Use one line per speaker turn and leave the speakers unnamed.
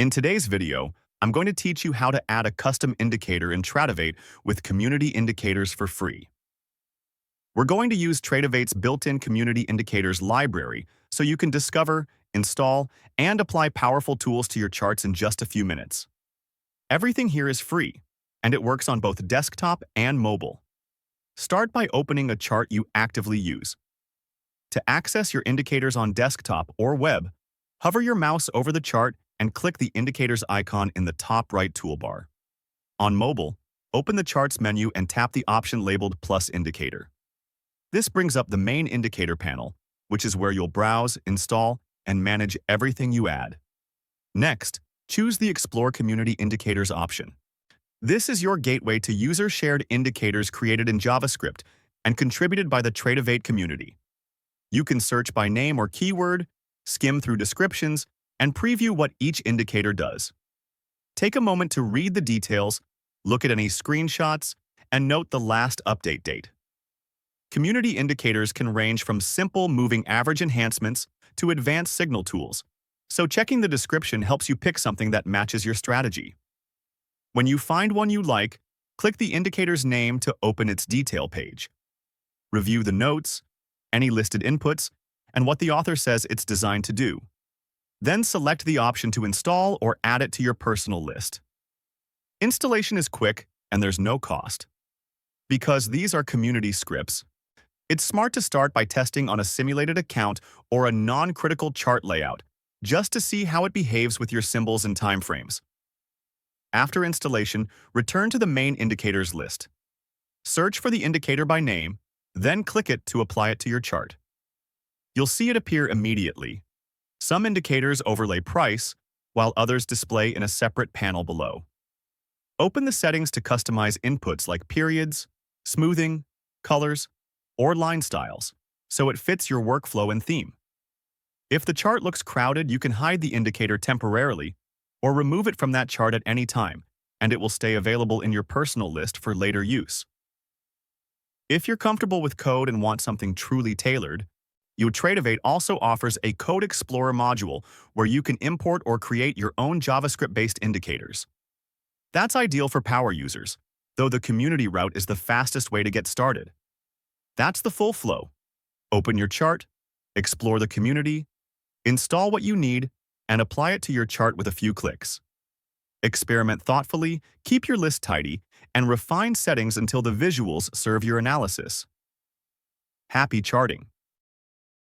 In today's video, I'm going to teach you how to add a custom indicator in Tradovate with community indicators for free. We're going to use Tradovate's built-in community indicators library so you can discover, install, and apply powerful tools to your charts in just a few minutes. Everything here is free, and it works on both desktop and mobile. Start by opening a chart you actively use. To access your indicators on desktop or web, hover your mouse over the chart and click the indicators icon in the top right toolbar. On mobile, open the Charts menu and tap the option labeled Plus Indicator. This brings up the main indicator panel, which is where you'll browse, install, and manage everything you add. Next, choose the Explore Community Indicators option. This is your gateway to user-shared indicators created in JavaScript and contributed by the Tradovate community. You can search by name or keyword, skim through descriptions, and preview what each indicator does. Take a moment to read the details, look at any screenshots, and note the last update date. Community indicators can range from simple moving average enhancements to advanced signal tools, so checking the description helps you pick something that matches your strategy. When you find one you like, click the indicator's name to open its detail page. Review the notes, any listed inputs, and what the author says it's designed to do. Then select the option to install or add it to your personal list. Installation is quick and there's no cost. Because these are community scripts, it's smart to start by testing on a simulated account or a non-critical chart layout, just to see how it behaves with your symbols and timeframes. After installation, return to the main indicators list. Search for the indicator by name, then click it to apply it to your chart. You'll see it appear immediately. Some indicators overlay price, while others display in a separate panel below. Open the settings to customize inputs like periods, smoothing, colors, or line styles, so it fits your workflow and theme. If the chart looks crowded, you can hide the indicator temporarily or remove it from that chart at any time, and it will stay available in your personal list for later use. If you're comfortable with code and want something truly tailored, Tradovate also offers a Code Explorer module where you can import or create your own JavaScript-based indicators. That's ideal for power users, though the community route is the fastest way to get started. That's the full flow. Open your chart, explore the community, install what you need, and apply it to your chart with a few clicks. Experiment thoughtfully, keep your list tidy, and refine settings until the visuals serve your analysis. Happy charting!